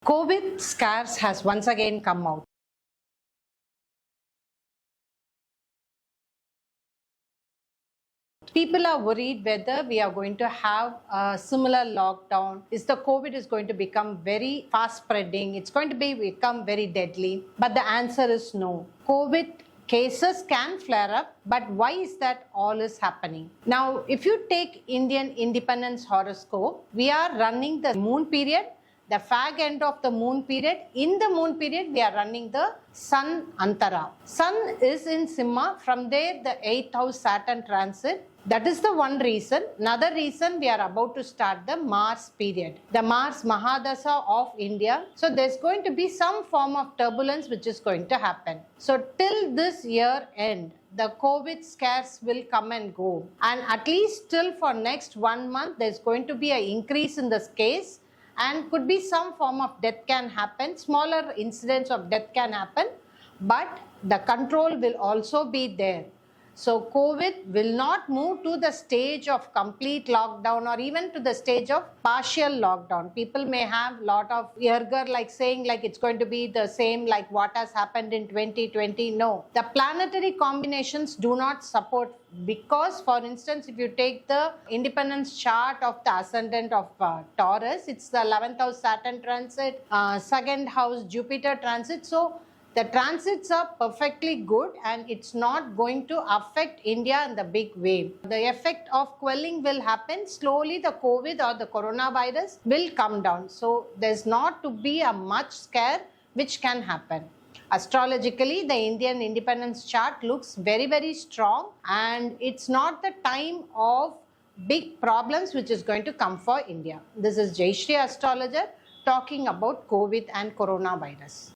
COVID scares has once again come out. People are worried whether we are going to have a similar lockdown. Is the COVID is going to become very fast spreading? It's going to become very deadly. But the answer is no. COVID cases can flare up, but why is that all is happening? Now, if you take Indian independence horoscope, we are running the moon period, the fag end of the moon period. In the moon period, we are running the Sun Antara. Sun is in Simha. From there, the 8th house Saturn transit. That is the one reason. Another reason, we are about to start the Mars period, the Mars Mahadasha of India. So there's going to be some form of turbulence which is going to happen. So till this year end, the COVID scares will come and go. And at least till for next 1 month, there's going to be an increase in this case. And could be some form of death can happen, smaller incidents of death can happen, but the control will also be there. So COVID will not move to the stage of complete lockdown or even to the stage of partial lockdown. People may have a lot of ergar like saying like it's going to be the same like what has happened in 2020. No, the planetary combinations do not support, because for instance, if you take the independence chart of the ascendant of Taurus, it's the 11th house Saturn transit, second house Jupiter transit. So the transits are perfectly good and it's not going to affect India in the big way. The effect of quelling will happen. Slowly the COVID or the coronavirus will come down. So there's not to be a much scare which can happen. Astrologically, the Indian independence chart looks very, very strong, and it's not the time of big problems which is going to come for India. This is Jayashree Astrologer talking about COVID and coronavirus.